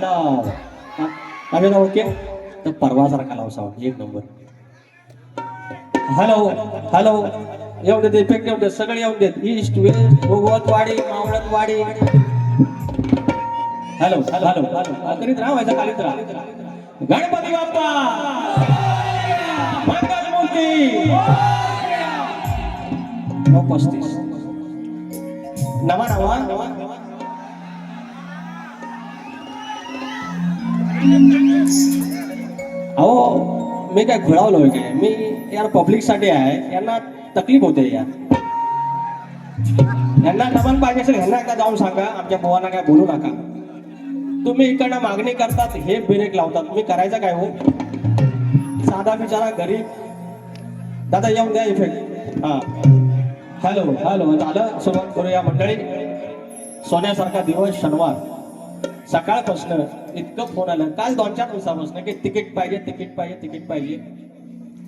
मानव आम्ही ना ओके तर परवासारखा लाव साऊंड एक नंबर. हॅलो हॅलो येऊन देत इफेक्ट येऊन देत सगळे येऊन देत ईस्ट वेस्ट भोगवतवाडी मावळतवाडी. हॅलो हॅलो हॅलो हॅलो करीत राहा व्हायचा कालीत राहा. गणपती बाप्पा मंगलमूर्ती 35 नवा नवा अहो मी काय खुळावलोय काय मी यार पब्लिक साठी आहे यांना तकलीफ होते यार. यांना नमन पाहिजे असेल ह्यांना एकदा जाऊन सांगा आमच्या बुवांना काय बोलू नका. तुम्ही इकडनं मागणी करतात हे ब्रेक लावतात तुम्ही करायचं काय हो. साधा बिचारा गरीब दादा येऊन द्या इफेक्ट. हा हॅलो हॅलो झालं सुरुवात करूया मंडळी. सोन्यासारखा दिवस शनिवार सकाळपासून इतकं फोन आलं काल 2-4 दिवसापासून की तिकीट पाहिजे तिकीट पाहिजे तिकीट पाहिजे.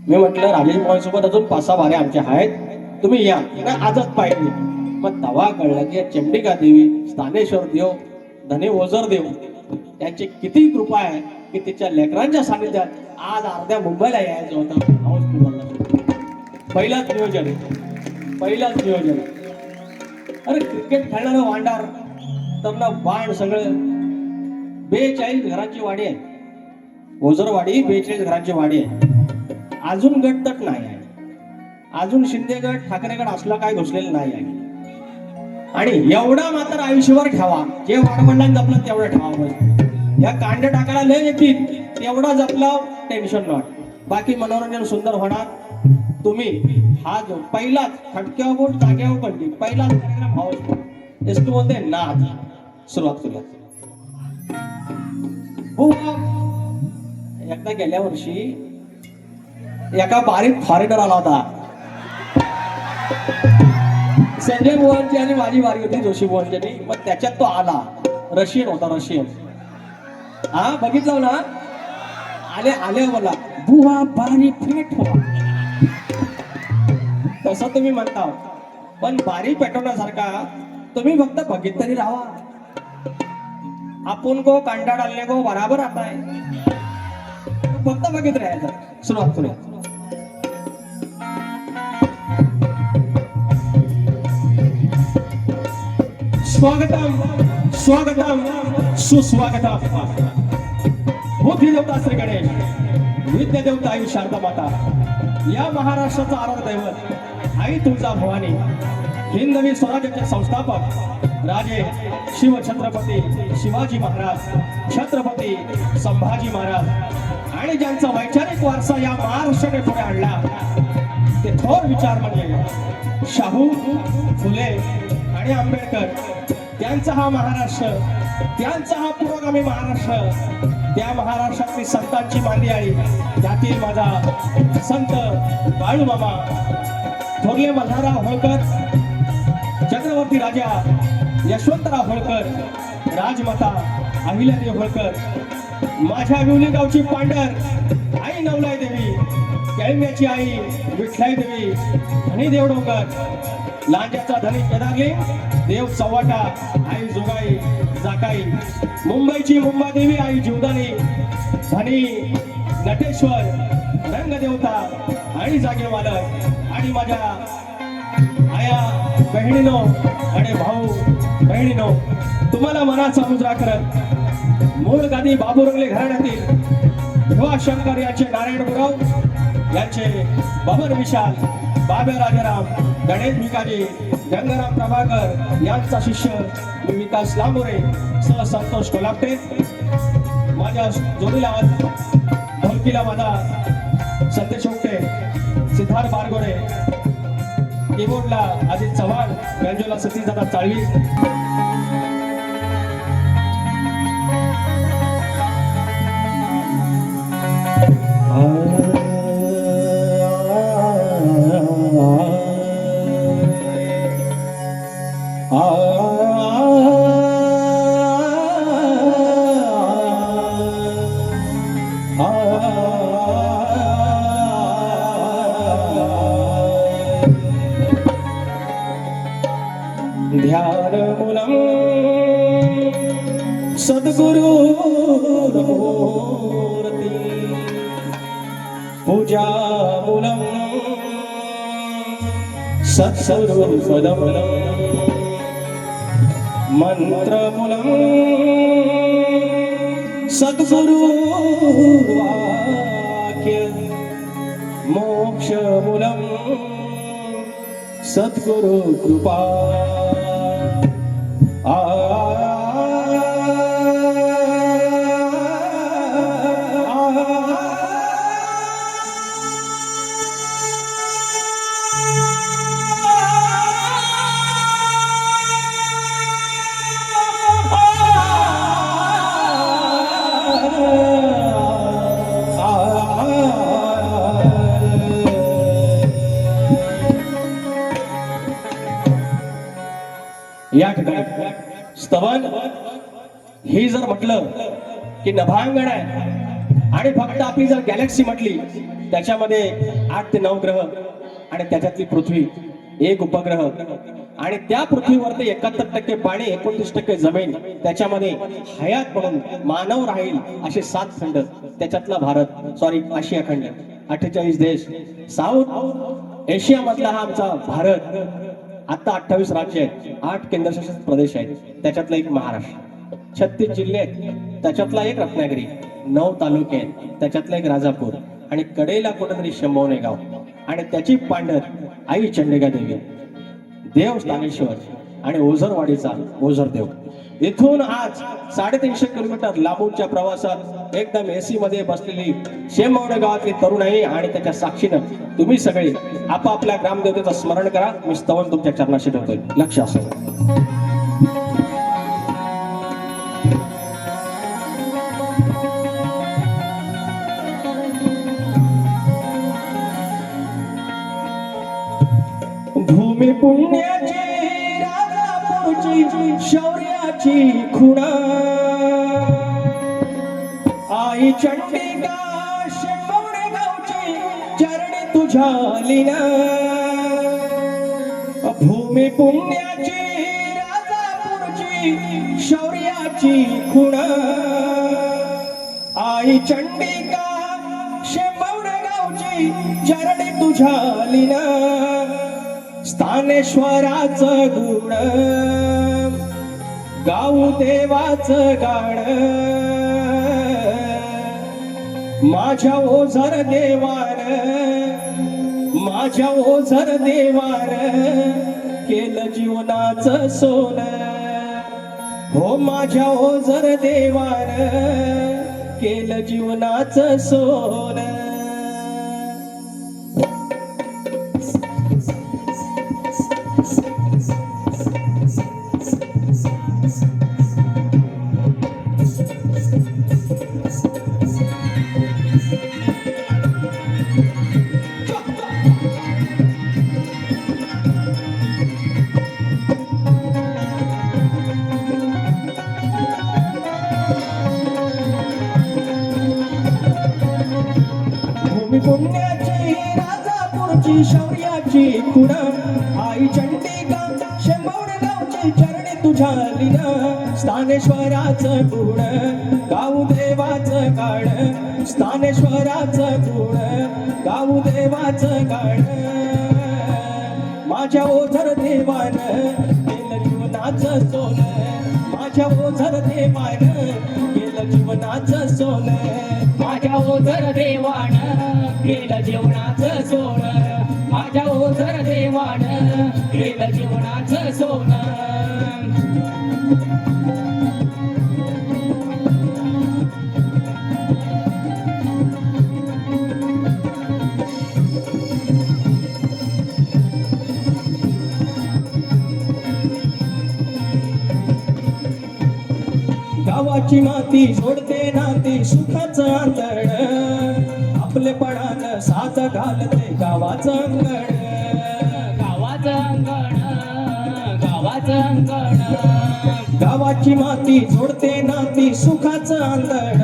मी म्हटलं राजेश मोहन सोबत अजून 5-6 वारे आमचे आहेत तुम्ही या आजच पाहिजे. मग तवा कळलं की चंडिका देवी स्थानेश्वर देव धने ओझर देव यांची किती कृपा आहे की तिच्या लेकरांच्या सानिध्यात आज अर्ध्या मुंबईला यायचं होतं. पहिलाच नियोजन पहिलाच नियोजन. अरे क्रिकेट खेळणारं वांडार त्यांना बाण सगळं 42 घरांची वाडी आहे. ओझरवाडी 42 घरांची वाडी आहे. अजून गटतट नाही आहे. अजून शिंदे गट ठाकरे गट असला काय घुसलेलं नाही आहे. आणि एवढा मात्र आयुष्यभर ठेवा जे वाडवडिलांनी जपलं तेवढं ठेवा. या कांड टाकायला लय येतील तेवढा जपला टेन्शन नॉट. बाकी मनोरंजन सुंदर होणार. तुम्ही हा जो पहिलाच खटक्यावर बोट जाग्यावर पडली पहिलाच कार्यक्रम भाव एसटू बोलते नाच सुरुवात करूया. एकदा गेल्या वर्षी एका बारीक फॉरेनर आला होता. संजय मोहनची आणि माझी वारी होती जोशी मोहनची. मग त्याच्यात तो आला रशियन होता रशियन. हा बघितलं ना आले आले बोला बुवा बारी पेट हो तसं तुम्ही म्हणता. पण बारी पेटवण्यासारखा तुम्ही फक्त बघित तरी राहा. आपण को कांडा डालने को बराबर आता है फक्त बघित राहायचं. सुरुवात करूया. स्वागतम स्वागतम सुस्वागतम. बुद्धी देवता श्री गणेश विद्या देवता आई शारदा माता या महाराष्ट्राचा आराध्य दैवत आई तुळजा भवानी हिंदवी स्वराज्याचे संस्थापक राजे शिव छत्रपती शिवाजी महाराज छत्रपती संभाजी महाराज आणि ज्यांचा वैचारिक वारसा या महाराष्ट्राने पुढे आणला ते थोर विचार म्हणजे शाहू फुले आणि आंबेडकर. त्यांचा हा महाराष्ट्र त्यांचा हा पुरोगामी महाराष्ट्र त्या महाराष्ट्रातली संतांची मांदियाळी त्यातील माझा संत बाळूमामा थोरले मल्हारराव होळकर चक्रवर्ती राजा यशवंतराव होळकर राजमाता अहिल्यादेवी होळकर माझ्या विवली गावची पांढर आई नवलाई देवी केळम्याची आई विठलाई देवी धनी देवडोंगर लांजाचा धनी केदारली देव चव्हाटा आई जोगाई जाकाई मुंबईची मुंबादेवी आई जीवदानी धनी नटेश्वर रंगदेवता आणि जागे मालक आणि माझ्या आया बहिणीनो आणि भाऊ बहिणीनो तुम्हाला मनाचा मुजरा करत मूळ गादी बाबुरंगले घराण्यातील ध्रुवा शंकर यांचे नारायण गुरव यांचे बबन विशाल बाबे राजाराम गणेश भिकाजी गंगाराम प्रभाकर यांचा शिष्य मी विकास लांबोरे सह संतोष कोल्हापटे. माझ्या जोडीला ढोलकीला माझा सतेज शेवटे सिद्धार्थ बारगोडे कीबोर्डला अजित चव्हाण बँजोला सतीशदादा चाळवी. ध्यान मूलम सद्गुरु मूर्ती पूजामूलं सत्सुरपदं मंत्रमूलं सद्गुरुवाक्य मोक्षमूलं सद्गुरु कृपा या ठिकाणी स्तवन ही जर म्हटलं की नभांगण आहे आणि फक्त आपली जर गॅलेक्सी म्हटली त्याच्यामध्ये 8 ते 9 ग्रह आणि त्याच्यातली पृथ्वी एक उपग्रह आणि त्या पृथ्वीवरती 71% पाणी 29% जमीन त्याच्यामध्ये हयात म्हणून मानव राहील असे 7 खंड त्याच्यातला भारत सॉरी आशिया खंड 48 देश साऊथ एशिया मधला हा आमचा भारत आता 28 राज्य आहेत 8 केंद्रशासित प्रदेश आहेत त्याच्यातला एक महाराष्ट्र 36 जिल्हे आहेत त्याच्यातला एक रत्नागिरी 9 तालुके आहेत त्याच्यातला एक राजापूर आणि कडेला कुठेतरी शंभवणे गाव आणि त्याची पांढर आई चंडिका देवी देव स्थानेश्वर आणि ओझरवाडीचा ओझर देव इथून आज 350 किलोमीटर लांबूनच्या प्रवासात एकदम एसी मध्ये बसलेली शेंबवणे गावातली तरुणाई आणि त्याच्या साक्षीनं तुम्ही सगळे आपापल्या ग्रामदेवतेचं स्मरण करा मी स्तवन तुमच्या चरणाशी ठेवतोय लक्ष असो भूमी पुण्याची राजापूरची शौर्याची खुणा आई चंडिका शेंबवणे गावची चरणी तुझ्या लीना भूमी पुण्याची राजापूरची शौर्याची खुणा आई चंडिका शेंबवणे गावची चरणी तुझ्या लीना स्थानेश्वराचं गुण गाऊ देवाचं गाण माझ्या ओझर देवान केलं जीवनाचं सोन हो माझ्या ओझर देवान केलं जीवनाचं सोन पुण्याची राजापूरची शौर्याची खुणा आई चंडिका शेंबवणे गावची चरणी तुझ्या लीना स्थानेश्वराचं गुण गाऊ देवाचं गाण स्थानेश्वराचं गुण गाऊ देवाचं गाण माझ्या ओझर देवान केलं जीवनाचं सोन माझ्या ओझर देवान केलं जीवनाचं सोन माझ्या ओझर देवान केलं जीवनाचं सोन माझ्या ओझर देवान केलं जीवनाचं सोन गावाची माती जोडते नाती सुखाचं आंधळ आपले पडान साथ घालते गावाचं अंगण गावाची माती जोडते नाती सुखाचं आंधळ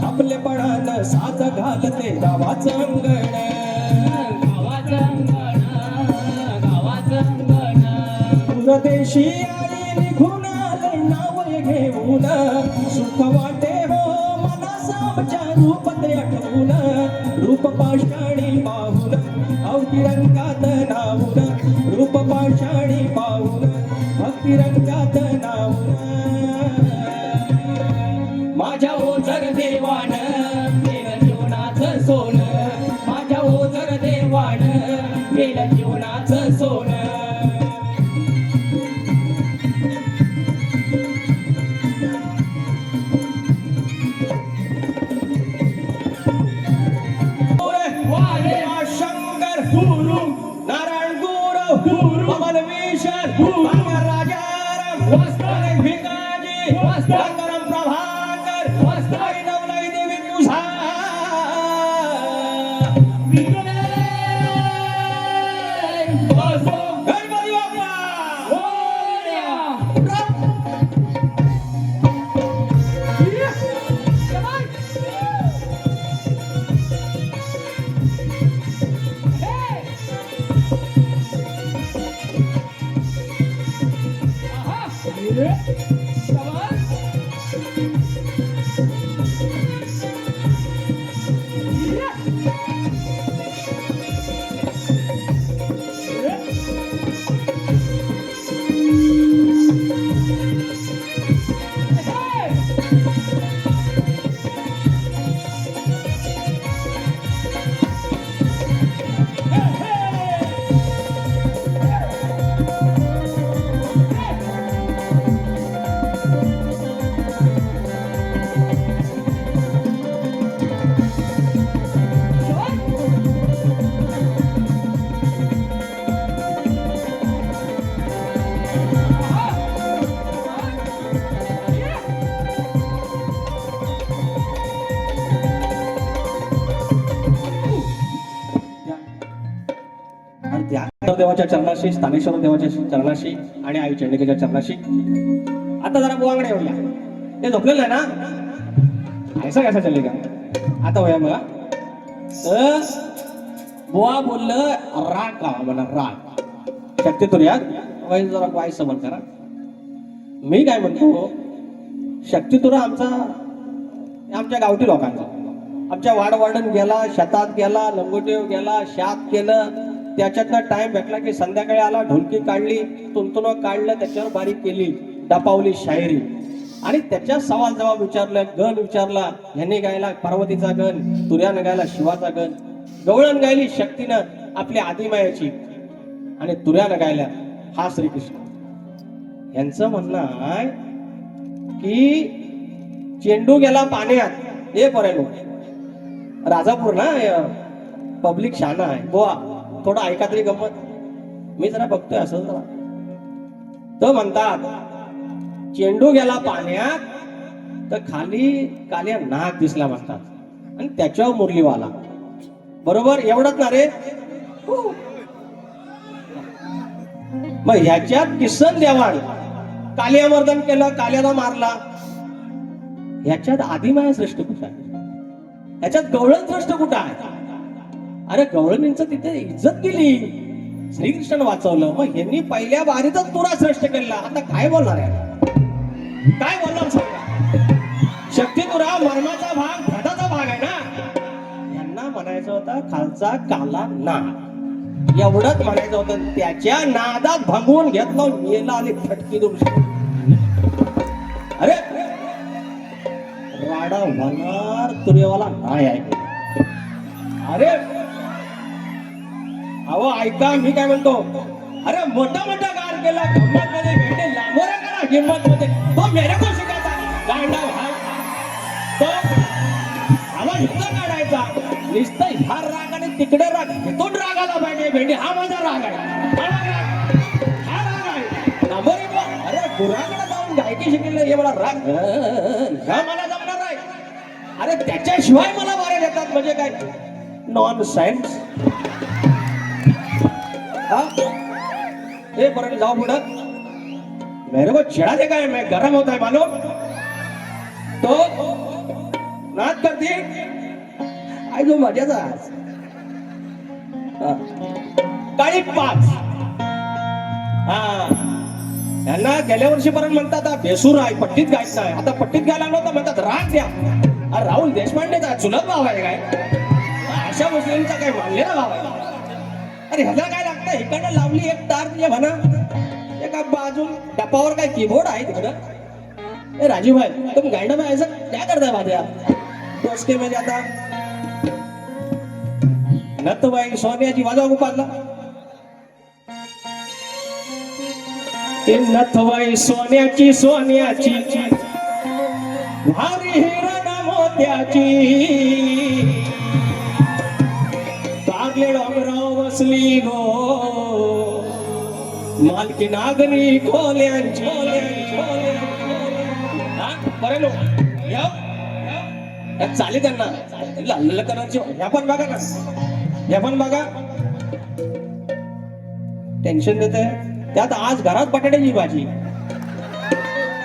आपले पडान साथ घालते गावाचं अंगण दूरदेशी आई निघून आले नाव घेऊन सुख वाटे हो रूप ते आठवून रूप पाषाणी पाहून अवती रंगात नावून रूप पाषाणी पाहून भक्ती रंगात नावून माझ्या ओझर देवान केलं जीवनाचं सोन माझ्या ओझर देवान केलं जीवनाचं सोन शंकर गुरु नारायण गुरु पवन विशन राजा भिकाजी गंगाराम प्रभाकर नवलाई देवी तुझा गणपती देवाच्या चरणाशी स्थानेश्वर देवाच्या चरणाशी आणि आई चंडिकेच्या चरणाशी आता जरा बुवांकडे येऊया ते झोपलेलं आहे ना ऐसा कसा चल्ले का आता होया मला बुवा बोललं राग का म्हणा राग शक्ती तुर याद वय जरा वाईस समज करा मी काय म्हणतो शक्ती तुरा आमच्या गावठी लोकांचा आमच्या वाडवाडण गेला शेतात गेला लंगोटीव गेला शात केलं त्याच्यातनं टाइम भेटला की संध्याकाळी आला ढोलकी काढली तुंतुन काढलं त्याच्यावर बारीक केली डपावली शायरी आणि त्याच्या सवाल जवाब विचारलं गण विचारला ह्यांनी गायला पार्वतीचा गण तुर्यानं गायला शिवाचा गण गवळण गायली शक्तीनं आपल्या आदिमायाची आणि तुर्यानं गायला हा श्रीकृष्ण यांचं म्हणणं आहे की चेंडू गेला पाण्यात हे पर्यंत राजापूर ना पब्लिक शाना आहे गोवा थोडं ऐका तरी गंमत मी जरा बघतोय असं जरा तो म्हणतात चेंडू गेला पाण्यात तर खाली काल्या नाग दिसला म्हणतात आणि त्याच्यावर मुरलीवाला बरोबर एवढंच ना रे मग ह्याच्यात किसन देवाण कालियामर्दन केलं काल्याला मारला ह्याच्यात आदिमाया श्रेष्ठ कुठं आहे ह्याच्यात गवळण श्रेष्ठ कुठं आहे अरे गवळणींचं तिथे इज्जत केली श्रीकृष्ण वाचवलं मग यांनी पहिल्या बारीतच तुरा श्रेष्ठ केला आता काय बोलणार आहे काय बोलणार सांगा शक्ती तुरा मर्माचा भाग घटाचा भाग आहे ना यांना म्हणायचं होतं खालचा काला ना एवढंच म्हणायचं होतं त्याच्या नादात भंगवून घेतलं मेला आली फटकी दुरुस्त अरे राडा होणार तुरेवाला नाही आहे अरे अहो ऐका मी काय म्हणतो अरे मोठा मोठा गार केला गंमत मध्ये भेटे लांबोरा करा हिंमत मध्ये तो मेरे को शिकायचा गांडा भाई तो आवाज इथं काढायचा नुसतं ह्या राग आणि तिकडे राग इथून राग आला पाहिजे भेंडी हा माझा राग आहे हा राग आहे लांबोरी अरे गुराकडे जाऊन गायकी शिकले हे मला राग ह्या मला जमणार आहे अरे त्याच्याशिवाय मला बारे घेतात म्हणजे काय नॉन सायन्स ए परत जाओ पुढं मेरे को चिड़ा देगा है मैं गरम होता है मालूम तो नाच करती आई जो मजाचा आज काळी पाच हा यांना गेल्या वर्षीपर्यंत म्हणतात बेसूर आहे पट्टीत गायचं आहे आता पट्टीत गायला लागलो तर म्हणतात राग द्या अरे राहुल देशपांडेचा चुलत भाव आहे काय? आशा भोसलेंचा काय मानलेला भाव आहे? अरे ह्याला काय लागतं? इकडनं लावली एक तार तुझ्या म्हणा, एका बाजू डपावर काय कीबोर्ड आहे तिकडं. ए राजीव भाई तुम गाइड में ऐसा क्या करता है बात यार? दोस्ती में जाता नथबाई सोन्याची वाजवा गोपालला. ते नथबाई सोन्याची सोन्याची भारी हिरण मोत्याची कारले डोंगराव बसली गो मालकी नागरी खोल्यांची. बरे लो चालेल त्यांना लाल कलरची ह्या पण बघा ना, ह्या पण बघा. टेन्शन देते त्यात. आज घरात बटाट्याची भाजी.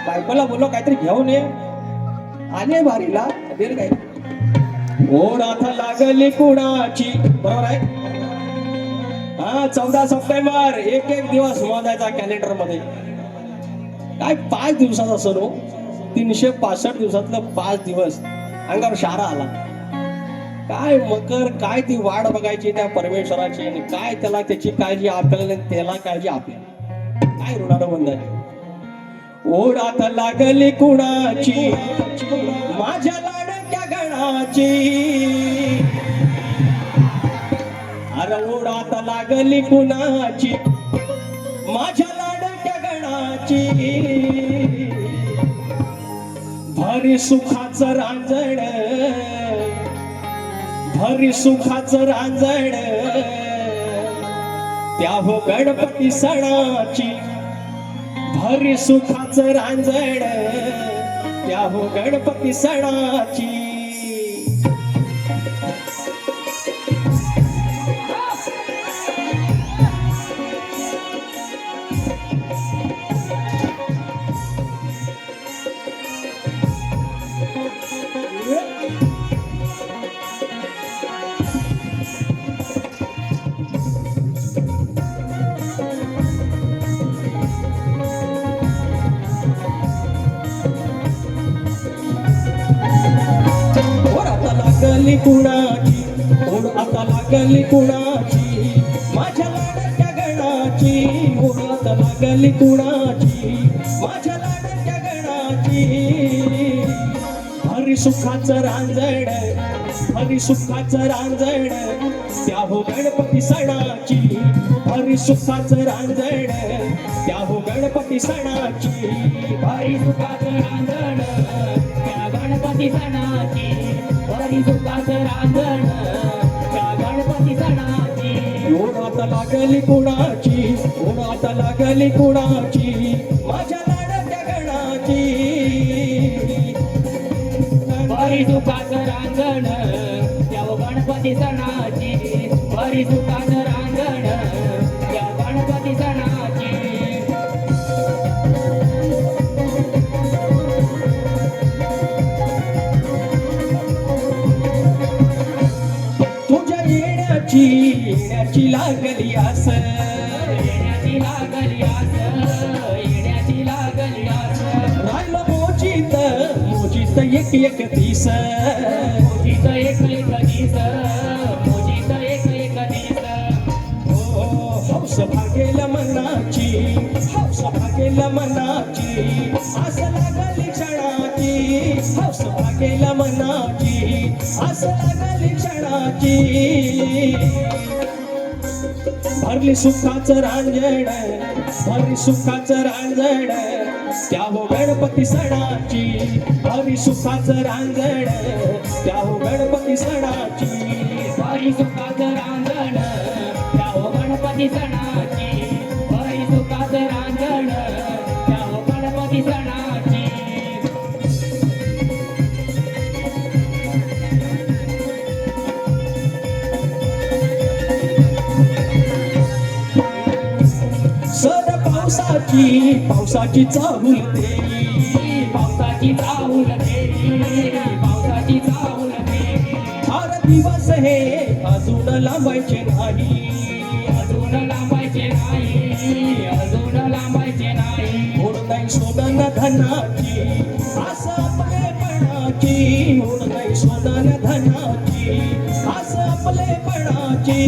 बायकोला बोललो काहीतरी घेऊन ये, आले बारीला बेर काय ओढात लागली कुणाची. बरोबर आहे. हा 14 सप्टेंबर एक एक दिवस मोजायचा कॅलेंडर मध्ये. काय 5 दिवसाचा सण हो. 365 दिवसातलं 5 दिवस अंगावर शारा आला. काय मकर, काय ती वाट बघायची त्या परमेश्वराची, आणि काय त्याला त्याची काळजी आपल्याला, त्याला काळजी आपल्याला. काय ऋणानं बंध आहे. ओढात लागली कुणाची माझ्या लाडक्या गणाची. अरे ओढात लागली कुणाची माझ्या लाडक्या गणाची. भरी सुखाचं रांजण, भरी सुखाचं रांजण त्या हो गणपती सणाची. भरी सुखाचं रांजण त्या हो गणपती सणाची. लागली कुणाची, ओढ आता लागली कुणाची माझ्या लाडक्या गणाची. ओढ आता लागली कुणाची माझ्या लाडक्या गणाची. हरी सुखाचं रांजण, हरी सुखाचं रांजण त्या हो गणपती सणाची. हरी सुखाचं रांजण त्या हो गणपती सणाची. हरी सुखाचं रांजण त्या गणपती सणाची. हरी सुखाचं रांजण त्या गणपती सणाची. ओढात लागली कुणाची, ओढात लागली कुणाची माझ्या लाडक्या गणाची. हरी सुखाचं रांजण त्या गणपती सणाची. हरी सुखाचं रांजण त्या गणपती सणाची. तुझ्या येण्याची लागली आस, येण्याची लागली आस, येण्याची लागली आस. राहिलं मोजीत मोजीत एक एक दिस. मोजीत एक एक दिस, मोजीत एक एक दिस. हौस भागेल मनाची, हौस भागेल मनाची आस लागली क्षणाची. हौस भागेल मनाची आस लागली क्षणाची. भरली सुखाचं रांजण, भरली सुखाचं रांजण त्या हो गणपती सणाची. भरली सुखाचं रांजण त्या हो गणपती सणाची. हरी सुखाचं रांजण त्या हो गणपती सणाची. हरी सुखाचं रांजण त्या हो गणपती सणाची. सर पावसाची, पावसाची चाहूल देई, पावसाची चाहूल देई, पावसाची चाहूल देई. फार दिवस हे अजून लांबायचे नाही, अजून लांबायचे नाही, अजून लांबायचे नाही. थोड नाही सोडन धनाची आस आपलेपणाची. ओढ नाही सोनाऱ्या धनाची खास आपलेपणाची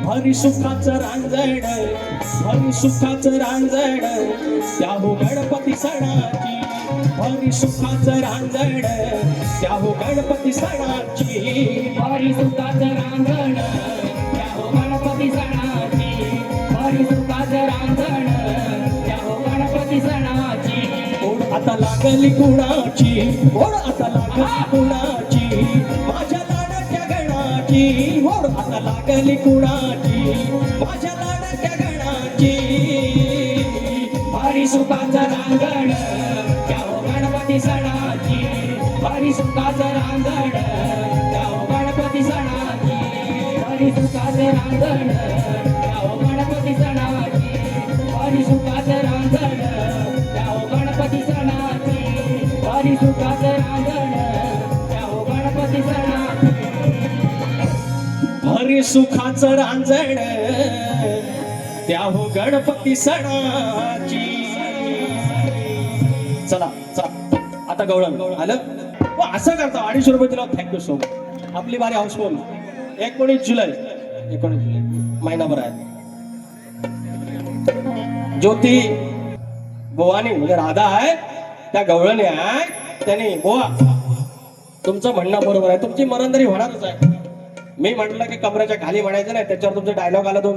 हरी सुखाचं रांजण हरी सुखाचं रांजण त्या हो गणपती सणाची हरी सुखाचं रांजण त्या हो गणपती सणाची हरी सुखाचं रांजण त्या हो गणपती सणाची हरी सुखाचं रांजण त्या हो गणपती सणाची ओढ आता लागली कुणाची ओढ आता लागली कुणाची माझ्या लाडाच्या गणाची ओढ आता लागली कुणाची माझ्या लाडाच्या गणाची हरी सुखाचं रांजण त्या हो गणपती सणाची हरी सुखाचं रांजण त्या हो गणपती सणाची हरी सुखाचं रांजण त्या हो गणपती सणाची हरी सुखाचं रांजण त्या हो गणपती सणाची हरी सुखाचं रांजण त्या हो गणपती सणाची हरी सुखाचं रांजण त्या हो गणपती सणाची चला चला आता गवळण आलं व असं करता 250 रुपये दिला थँक्यू सो मच आपली बारी हाऊसफुल 19 जुलै महिनाभर आहे ज्योती बोवानी म्हणजे राधा आहे त्या गवळणी आहे त्याने बोवा तुमचं म्हणणं बरोबर आहे तुमची मरणदरी होणारच आहे मी म्हटलं की कमरेच्या खाली म्हणायचं नाही त्याच्यावर तुमचे डायलॉग आला 2-3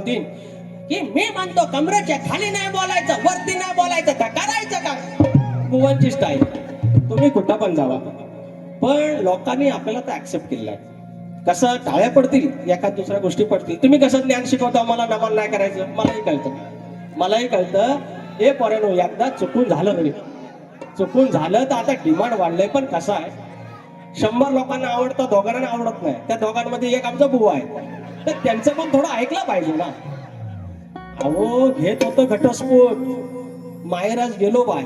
की मी म्हणतो कमरेच्या खाली नाही बोलायचं वरती नाही बोलायचं तर करायचं काय बुवांची स्टाईल तुम्ही कुठं पण जावा पण लोकांनी आपल्याला तर ऍक्सेप्ट केलेलं आहे कसं टाळ्या पडतील एखाद दुसऱ्या गोष्टी पडतील तुम्ही कसं ज्ञान शिकवता मला नमन नाही करायचं मलाही कळतं हे पोरांनो एकदा चुकून झालं रे चुकून झालं तर आता डिमांड वाढलंय पण कसं आहे 100 लोकांना आवडतं दोघांना आवडत नाही त्या दोघांमध्ये एक आमचा बुवा आहे तर त्यांचं पण थोडं ऐकलं पाहिजे ना अहो घेत होतं घटस्फोट माहेराज गेलो बाय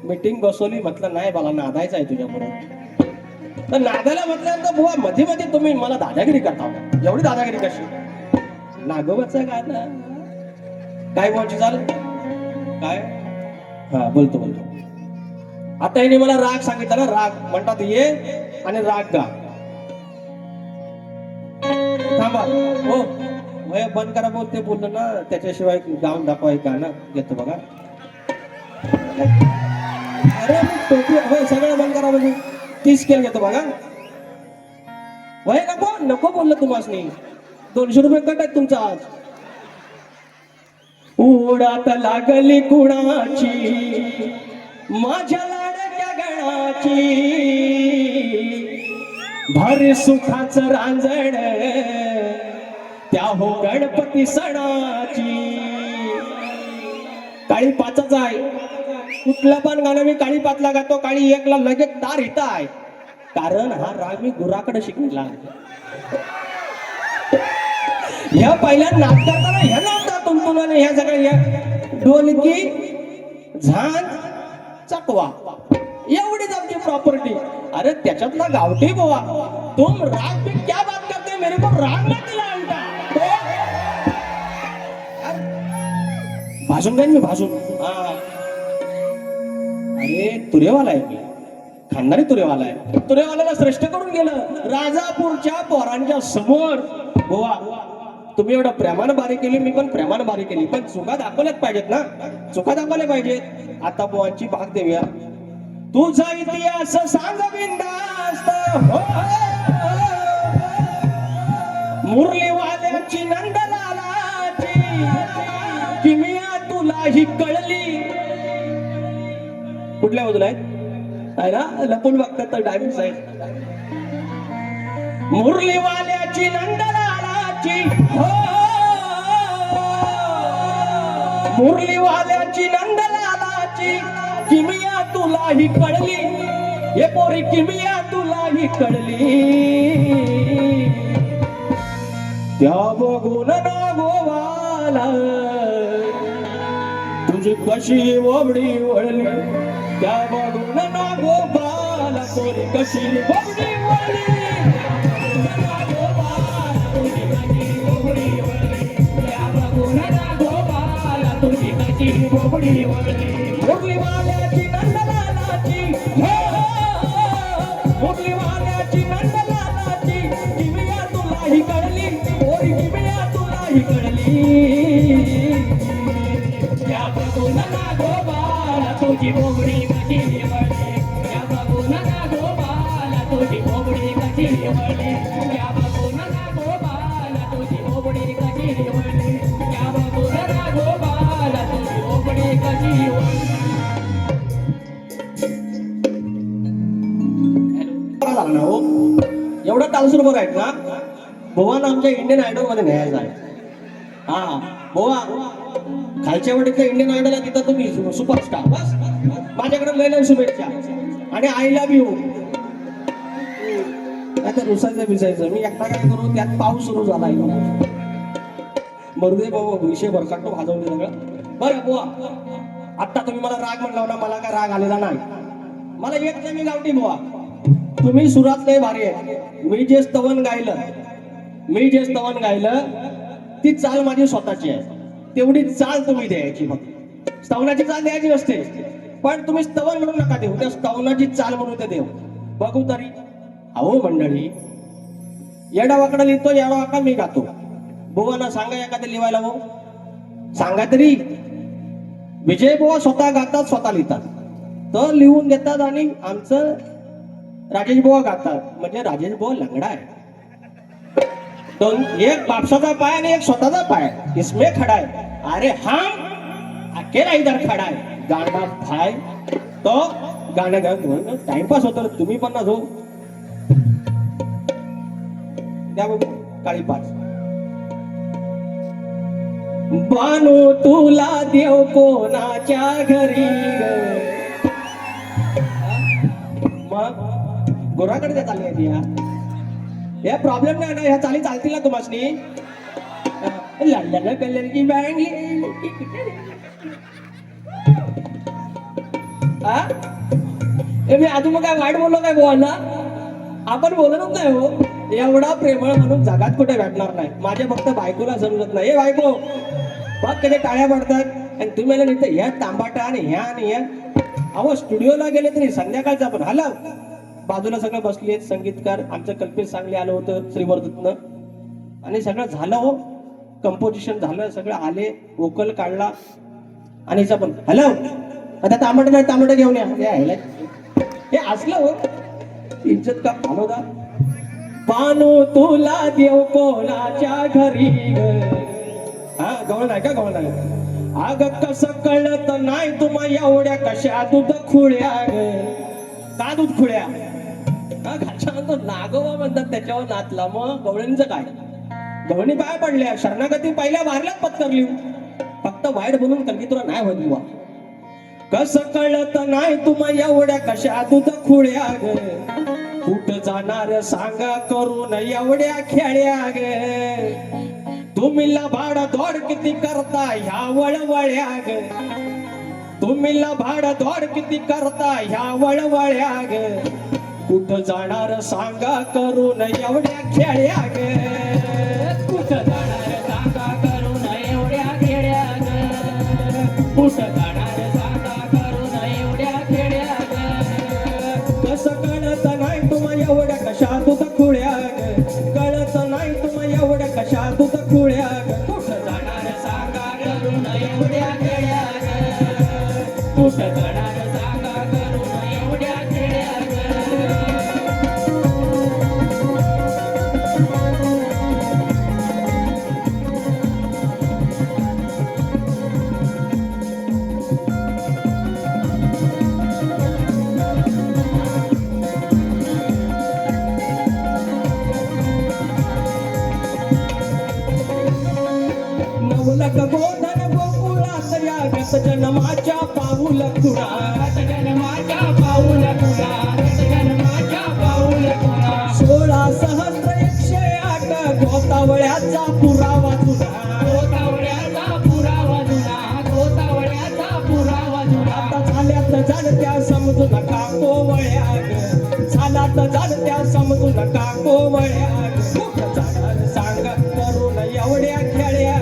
मीटिंग बसवली म्हटलं नाही मला नादायचं आहे तुझ्याबरोबर तर नादायला म्हटल्यानंतर बुवा मध्ये मध्ये तुम्ही मला दादागिरी करता होता एवढी दादागिरी कशी नागोबाचं गाणं काय बोलायची झालं काय हा बोलतो आता याने मला राग सांगितला ना राग म्हणतात ये आणि राग गा थांबा हो वय बंद करा बोल ते बोललं ना त्याच्याशिवाय गाऊन दाखवाय गाणं घेतो बघा अरे टोपी वय सगळं बंद करा म्हणजे 30 स्केल घेतो बघा वय नको बोललं तुम्हाला 200 रुपये कट आहेत तुमचा आज ओढात लागली कुणाची माझ्या लाडक्या गणाची भारी सुखाचं रांजण त्या हो गणपती सणाची काळी पाचच आहे कुठलं पण गाणं मी काळी पाचला गातो काळी 1 ला लगेच तार येत आहे कारण हा राग मी गुराकडे शिकलेला ह्या पहिल्या नाच करताना ह्या नाचता तुमतुनाने ह्या सगळ्या ढोलकी झांज चकवा एवढीच आमची प्रॉपर्टी अरे त्याच्यातला गावठी बोवा तुम राग भी क्या बात करते मेरे को राग मत दिला उलटा भाषण काय मी भाषण अरे तुरेवाला आहे मी खानदारी तुरेवाला आहे तुरेवाल्याला श्रेष्ठ करून गेलं राजापूरच्या पोरांच्या समोर बोवा तुम्ही एवढं प्रेमानं बारी केली मी पण प्रेमानं बारी केली पण चुका दाखवल्याच पाहिजेत ना चुका दाखवल्या पाहिजेत आता बुवांची भाग देऊया तुझा इतिहास सांग बिंदास्त मुरलीवाल्याची नंदलालाची किमिया तुलाही कळली कुठल्या बाजूला आहे ना लपून बघतात तर डायमिंग साईड मुरलीवाल्याची नंदलालाची मुरलीवाल्याची नंदलालाची किमिया तुलाही कळली हे पोरी किमिया तुलाही कळली त्या बघून ना गोवाला तुझी कशी ओबडी वळली त्या बघून ना गोपाला पोरी कशी ओबडी वळली मुरलीवाल्याची नंदलालाची मुरली वाल्याची नंदलालाची किमिया तुलाही कळली पोरी किमिया तुलाही कळली या बघून ना गोपाल तुझी बोबडी कशी वळली या बघून ना गोपाल तुझी बोबडी कशी वळली या बघून ना गोपाल तुझी बोबडी कशी वळली या बघून ना गोपाल तुझी बोबडी कशी वळली झाला ना हो एवढं तालसूर बरं आहेत ना भुवानं आमच्या इंडियन आयडॉल मध्ये न्यायचा आहे हा भुवा खालच्या वाटीतल्या इंडियन आयडॉल आहे तिथं तुम्ही सुपरस्टार बस माझ्याकडे लय शुभेच्छा आणि आय लव्ह यू आता रुसायचं बिसायचं मी एकटा काय करू त्यात पाऊस सुरू झालाय मरुदे बाबा विषय भरकाटतो भाजवले सगळं बरं बुवा आता तुम्ही मला राग म्हणला ना मला काय राग आलेला नाही मला एक नाही मी गावठी बुवा तुम्ही सुरात लय भारी आहे मी जे स्तवन गायलं ती चाल माझी स्वतःची आहे तेवढी चाल तुम्ही द्यायची फक्त स्तवनाची चाल द्यायची नसते पण तुम्ही स्तवन म्हणून नका देऊ त्या स्तवनाची चाल म्हणून ते देऊ बघू तरी अहो मंडळी येडावाकडा लिहितो येडावाका मी गातो बुवांना सांगा एखादं लिहायला हो सांगा तरी विजय बुवा स्वतः गातात स्वतः लिहितात तर लिहून देतात आणि आमचं राजेश बुवा गातात म्हणजे राजेश बुवा लंगडा आहे दोन एक बापसाचा पाय आणि एक स्वतःचा पाय इसमें खडा है अरे हम अकेला इधर खडा है गाणा भाई तो गाणं गाऊन टाइमपास होतो तुम्ही पण ना जो द्या बघू काळी पाच बानू तुला देव कोणाच्या घरी मग गोराकडे त्या चालली आहे या प्रॉब्लेम नाही ना ह्या चाली चालतील ना तुम्हाला लंडन कलर की बँग मी अजून मग काय वाईट बोललो काय बोलना आपण बोलतच नाही हो एवढा प्रेमळ म्हणून जगात कुठे भेटणार नाही माझ्या फक्त बायकोला समजत नाही हे बायको बघ कधी टाळ्या पडतात आणि तुम्ही मला नाही ह्या तांबाटा आणि ह्या अहो स्टुडिओला गेले तरी संध्याकाळचा पण हॅलो बाजूला सगळं बसले संगीतकार आमचं कल्पेश सांगली आलं होतं श्रीवर्धतनं आणि सगळं झालं हो कंपोजिशन झालं सगळं आले वोकल काढला आणि हिचा पण हॅलो आता तांबट नाही तांबट घेऊन या हे असलं हो इज्जत का हॅलोदा पानू तुला देव कोणाच्या घरी हा गवळ नाही का गवळ नाही अग कसं कळत नाही तुम्हा एवढ्या कशा दूध खुळ्या का दूध खुळ्या घालच्यानंतर नागोबा म्हणतात त्याच्यावर नाचला मग गवळींचं काय गवळणी पाय पडल्या शरणागती पहिल्या वारल्यात पत्करली फक्त वाईट बोलून कलगी तुला नाही होत बुवा कसं कळत नाही तुम्हा एवढ्या कशा दूध खुळ्या ग कुठं जाणार सांगा करून एवढ्या खेळ्या ग तुम्ही लबाड दौड किती करता ह्या वळवळ्या ग तुम्ही लबाड दौड किती करता ह्या वळवळ्या ग कुठं जाणार सांगा करून एवढ्या खेळ्या ग कुठं जाणार सांगा करून एवढ्या खेड्या कुठं जाणार सांगा करून एवढ्या खेड्या कसं कळत नाही तुम्हा एवढ्या कशा दूध खुळ्या कळत नाही तुम्हा एवढ्या कशा दूध खुळ्या कुठं जाणार सांगा करून एवढ्या खेड्या कुठं जाणार सांगा करून एवढ्या खेड्या नवलक गोधन गोकुळात यागत जन्माच्या पाऊल खुणा जन्माच्या पाऊल खुणा जन्माच्या पाऊल खुणा 16,108 गोतावळ्याचा पुरावा जुना गोतावळ्याचा पुरावा जुना गोतावळ्याचा पुरावा जुना आता झाल्यात जाणत्या समजू नका कोवळ्या झाल्यात जाणत्या समजू नका कोवळ्या कुठं जाणार सांगा करून एवढ्या खेळ्या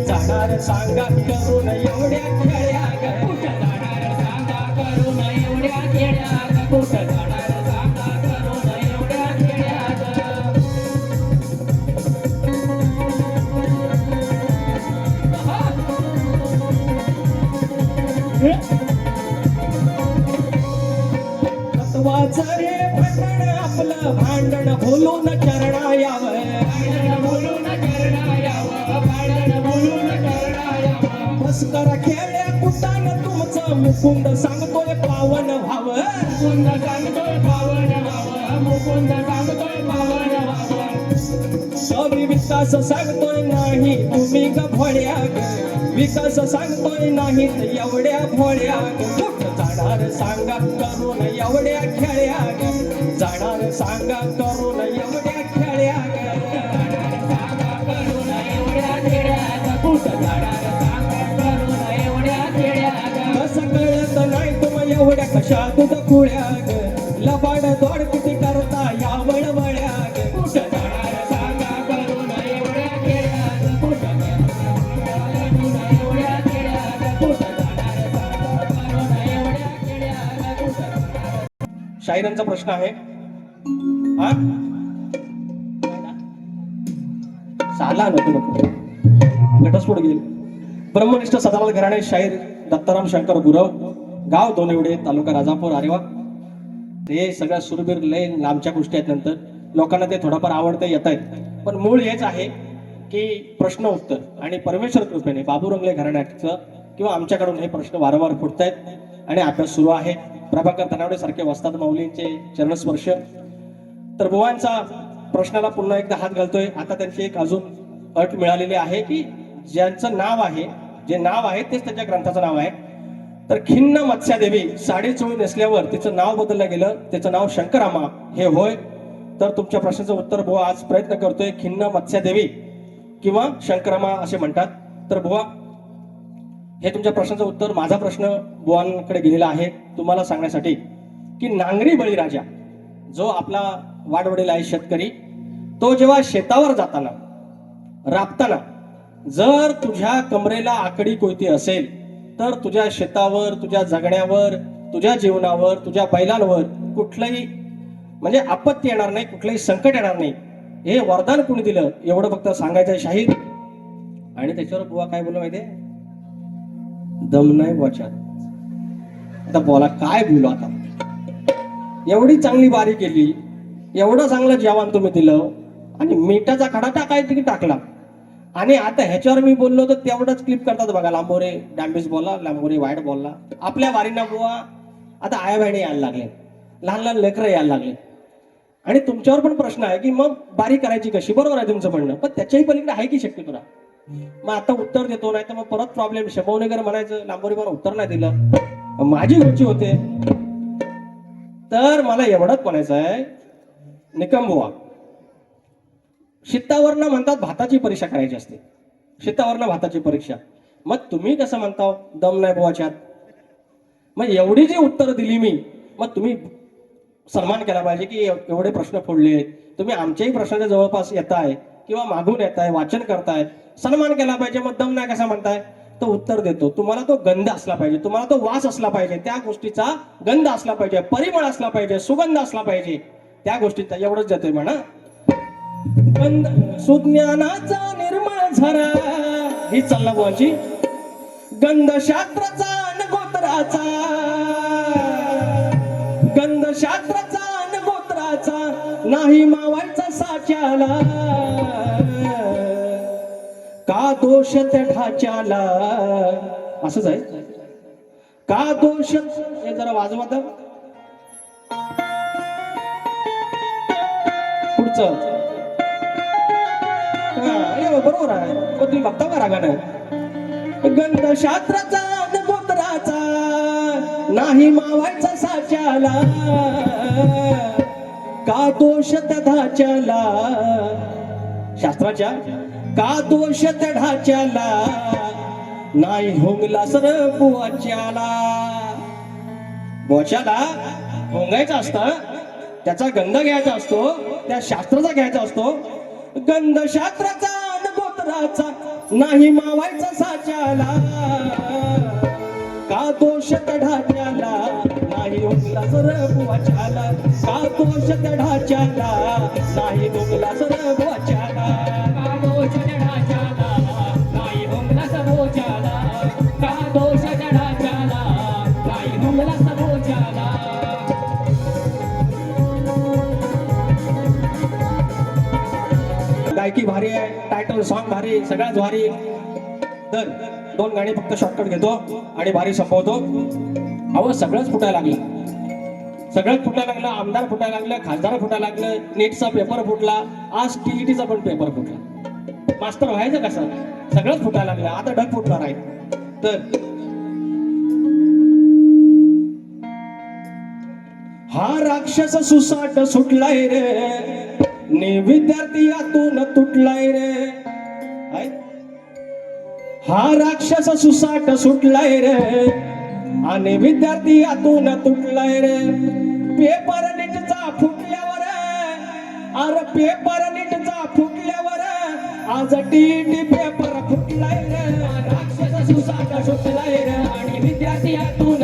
जाणार सांगा करून एवढ्या खेळ्या कुठं जाणार सांगा करून एवढ्या खेड्या कुठं जाणार सांगा करून आपलं भांडण बोलून चरणा यावं, भांडण बोलून करणा यावं, भांडण बोलून करणा यावं. बस करा खेड्या कुटान तुमचं मुकुंद सांगतोय पावन व्हावं. मुकुंद सांगतोय पावन व्हावं, मुकुंद सांगतोय पावन व्हावं. कवी विकास सांगतोय नाही तुम्ही का भोळ्या ग, विकास सांगतोय नाही एवढ्या भोळ्या ग. कुठं जाणार सांगा करून एवढ्या खेळ्या ग, जाणार सांगा करून एवढ्या खेळ्या ग. सांगा करून एवढ्या खेड्यात, कुठं जाणार सांगा करून एवढ्या खेड्यात. कसं कळत नाही तुम्ही एवढ्या कशा तुझं खुळ्या ग, लबाड दोड किती करता या वळवळ्या ग. कुठं जाणार सांगा करून एवढ्या खेड्यात, कुठं जाणार करून एवढ्या खेड्यात, कुठं जाणार सांगा करून एवढ्या खेड्यात, कुठं जाणार. शाहिरांचा प्रश्न आहे हा साला नको नको घटस्फोट घेईल. ब्रह्मनिष्ठ सदालाल घराणे शाहीर दत्ताराम शंकर गुरव, गाव दोनवडे, तालुका राजापूर, आरेवा. ते सगळ्या सुरबीर लय लांबच्या गोष्टी आहेत. नंतर लोकांना ते थोडंफार आवडतं येत आहेत, पण मूळ हेच आहे की प्रश्न उत्तर आणि परमेश्वर कृपेने बाबू रंगले घराण्याचं किंवा आमच्याकडून हे प्रश्न वारंवार फुटतायत आणि अभ्यास सुरू आहे. प्रभाकर तनावडे सारखे वस्ताद माऊलींचे चरणस्पर्श. तर बुवांचा प्रश्नाला पुन्हा एकदा हात घालतोय. आता त्यांची एक अजून अट मिळालेली आहे की ज्यांचं नाव आहे, जे नाव आहे तेच त्यांच्या ग्रंथाचं नाव आहे. तर खिन्न मत्स्यादेवी साडी चोळी नेसल्यावर तिचं नाव बदललं गेलं, त्याचं नाव शंकरामा हे होय. तर तुमच्या प्रश्नाचं उत्तर बुवा आज प्रयत्न करतोय. खिन्न मत्स्यादेवी किंवा शंकरामा असे म्हणतात. तर बुवा हे तुमच्या प्रश्नाचं उत्तर. माझा प्रश्न बुवांकडे गेलेला आहे तुम्हाला सांगण्यासाठी की नांगरी बळीराजा जो आपला वाडवडील आहे शेतकरी, तो जेव्हा शेतावर जाताना राबताना जर तुझ्या कमरेला आकडी कोयती असेल तर तुझ्या शेतावर, तुझ्या जगण्यावर, तुझ्या जीवनावर, तुझ्या बैलांवर कुठलंही म्हणजे आपत्ती येणार नाही, कुठलंही संकट येणार नाही. हे वरदान कोणी दिलं एवढं फक्त सांगायचंय शाहीर. आणि त्याच्यावर बुवा काय बोललो माहितीये, दम नाही वाचात. आता बोला काय बोलू आता. एवढी चांगली बारी केली, एवढं चांगलं जेवण तुम्ही दिलं आणि मिठाचा खडा टाकायची टाकला आणि आता ह्याच्यावर मी बोललो तर तेवढंच क्लिप करतात बघा. लांबोरे डॅम्बिस बोलला, लांबोरे वाईट बोलला. आपल्या वारीना बुवा आता आया बहिणी यायला लागले, लहान लहान लेकरं यायला लागले आणि तुमच्यावर पण प्रश्न आहे की मग बारी करायची कशी. बरोबर आहे तुमचं म्हणणं, पण त्याच्याही पलीकडे आहे की शक्य तुला. मग आता उत्तर देतो, नाही तर मग परत प्रॉब्लेम. शंभवनेकर म्हणायचं लांबोरी मला उत्तर नाही दिलं, माझी रुची होते. तर मला एवढंच म्हणायचं आहे निकम बुवा, शित्तावरनं म्हणतात भाताची परीक्षा करायची असते, शित्तावरनं भाताची परीक्षा. मग तुम्ही कसं म्हणता दम नाही बुवाच्यात. मग एवढी जी उत्तर दिली मी, मग तुम्ही सन्मान केला पाहिजे की एवढे प्रश्न फोडले, तुम्ही आमच्याही प्रश्नाच्या जवळपास येताय किंवा मागून येताय, वाचन करताय, सन्मान केला पाहिजे. मग दम नाही कसा म्हणताय. तो उत्तर देतो. तुम्हाला तो गंध असला पाहिजे, तुम्हाला तो वास असला पाहिजे, त्या गोष्टीचा गंध असला पाहिजे, परिमळ असला पाहिजे, सुगंध असला पाहिजे त्या गोष्टीचा. एवढंच देतोय म्हणा. गंध सुज्ञानाचा निर्मळ झरा ही चालला बुवाची. गंध शास्त्राचा अन गोत्राचा, गंध शास्त्राचा अन गोत्राचा नाही मावायचा साच्याला. का दोष त्या ढाच्याला. असंच आहे का दोष. हे जरा वाजवा तर पुढचं. बरोबर आहे, पण तुम्ही बघता का रागानं. गंध शास्त्राचा अन गोत्राचा नाही मावायचा साच्याला. का दोष त्या ढाच्याला शास्त्राच्या, का दोष त्या ढाच्याला नाही होंगला सर बुवाच्याला. बोच्याला होंगायचं असतं, त्याचा गंध घ्यायचा असतो, त्या शास्त्राचा घ्यायचा असतो. गंध शास्त्राचा अन गोत्राचा नाही मावायचा साच्याला. का दोष त्या ढाच्याला नाही होंगला सर बुवाच्याला. का दोष त्या ढाच्याला नाही होंगला सर बुवाच्याला. का दोष चढाच्याला नाही हुंगला सबोच्याला. का दोष चढाच्याला नाही हुंगला सबोच्याला. गायकी भारी आहे, टायटल सॉन्ग भारी, सगळ्याच भारी. तर 2 गाणी फक्त शॉर्टकट घेतो आणि भारी संपवतो. अहो सगळंच फुटायला लागलं, सगळंच फुटायला लागलं. आमदार फुटायला लागलं, खासदार फुटायला लागलं, नीटचा पेपर फुटला, आज टीईटीचा पण पेपर फुटला. मास्तर व्हायचं कसं? सगळंच फुटायला लागलं. आता ढग फुटणार आहे. तर हा राक्षस सुसाट सुटलाय रे, ने विद्यार्थी यातून तुटलाय रे. हाय? हा राक्षस सुसाट सुटलाय रे आणि विद्यार्थी यातून तुटलाय रे. पेपर नीटचा फुटल्यावर, अरे पेपर नीटचा फुटल्यावर आज टीटी पेपर फुटलाय रे. राक्षस सुसाट सुटलाय रे आणि विद्यार्थी यातून.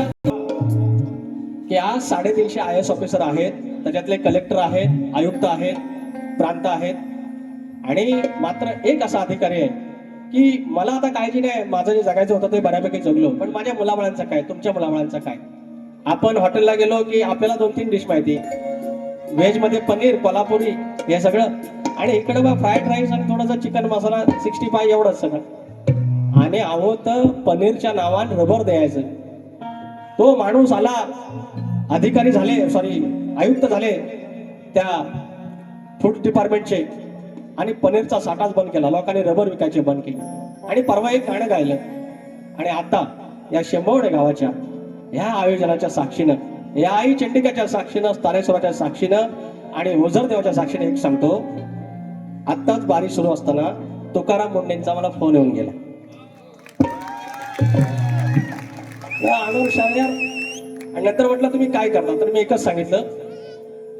की आज 350 IAS ऑफिसर आहेत, त्याच्यातले कलेक्टर आहेत, आयुक्त आहेत, प्रांत आहेत, आणि मात्र एक असा अधिकारी आहे की मला आता काळजी नाही, माझं जे जगायचं होतं ते बऱ्यापैकी जगलो, पण माझ्या मुलाबाळांचं काय, तुमच्या मुलाबाळांचं काय? आपण हॉटेलला गेलो की आपल्याला 2-3 डिश माहिती, व्हेज मध्ये पनीर, कोल्हापुरी हे सगळं, आणि इकडे बघ फ्राईड राईस आणि थोडासा चिकन मसाला 65 एवढंच सगळं. आणि अहो तर पनीरच्या नावान रबर द्यायचं. तो माणूस आला, अधिकारी झाले, आयुक्त झाले त्या फूड डिपार्टमेंटचे, आणि पनीरचा साठाच बंद केला, लोकांनी रबर विकायचे बंद केले, आणि परवा एक गाणं गायलं. आणि आता या शेंबवडे गावाच्या ह्या आयोजनाच्या साक्षीनं, या आई चंडिकाच्या साक्षीनं, तारेश्वराच्या साक्षीनं आणि ओझरदेवाच्या साक्षीने एक सांगतो, आत्ताच बारी सुरू असताना तुकाराम मुंडेंचा मला फोन येऊन गेला. आणि नंतर म्हटलं तुम्ही काय करता? तर मी एकच सांगितलं,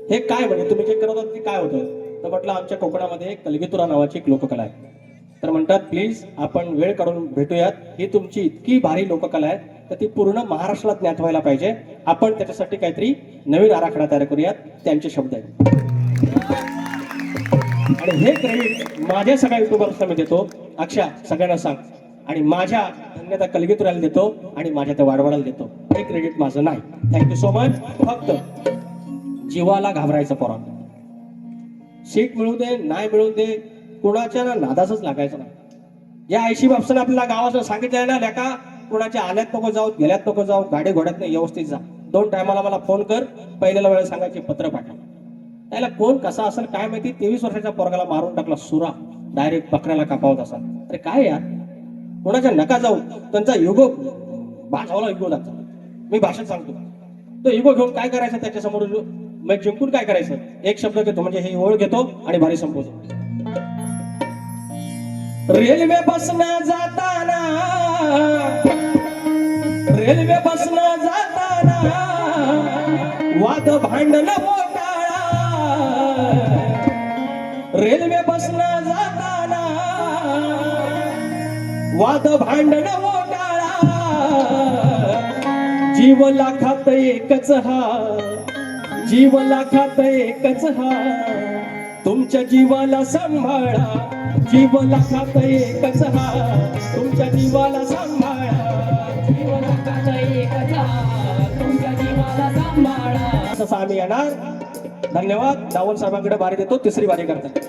हे काय म्हणजे तुम्ही जे करत होता ते काय होतं? तर म्हटलं आमच्या कोकणामध्ये कलगीतुरा नावाची एक लोककला आहे. तर म्हणतात प्लीज आपण वेळ काढून भेटूयात, ही तुमची इतकी भारी लोककला आहे तर ती पूर्ण महाराष्ट्रात ज्ञात व्हायला पाहिजे, आपण त्याच्यासाठी काहीतरी नवीन आराखडा तयार करूयात. त्यांचे शब्द आहेत. आणि हे क्रेडिट माझ्या सगळ्या युट्यूबर्सला मी देतो. अक्षा सगळ्यांना सांग, आणि माझ्या धन्यता कलगीतुराला देतो आणि माझ्या त्या वाडवाडाला देतो. हे क्रेडिट माझं नाही. Thank you so much. फक्त जीवाला घाबरायचं पोरांनो. सीट मिळू दे नाही मिळू दे, कुणाच्या नादासच लागायचं नाही. या ऐशी बापसानं आपल्याला गावाचं सांगितलंय ना, लेका कुणाच्या आल्यात नको जाऊ, गेल्यात नको जाऊ, गाडी घोड्यात नाही, व्यवस्थित जा. 2 टायमाला मला फोन कर, पहिल्याला वेळ सांगायची, पत्र पाठव. त्याला कोण कसा असेल काय माहिती, 23 वर्षाच्या पोरगाला मारून टाकला सुरा, डायरेक्ट बकऱ्याला कापावत असा. अरे काय यार, कोणाच्या नका जाऊ, त्यांचा युगो भाजवला युगो जातो. मी भाषेत सांगतो, तो युगो घेऊन काय करायचं त्याच्यासमोर, मग जिंकून काय करायचं? एक शब्द घेतो म्हणजे ही ओळ घेतो आणि भारी संपवतो. रेल्वे बसनं जाताना, रेल्वे बसनं जाताना वाद भांडण मोटाळा, रेल्वे बसनं जाताना वाद भांडण मोटाळा, जीव लाखात एकच हा, जीव लाखात एकच हा, तुमच्या जीवाला सांभाळा, जीव लाखात एकच हा, तुमच्या जीवाला सांभाळा, जीव लाखात एकच हा, तुमच्या जीवाला सांभाळा. असं आम्ही येणार. धन्यवाद. दावल साहेबांकडे बारी देतो, 3री बारी करतात.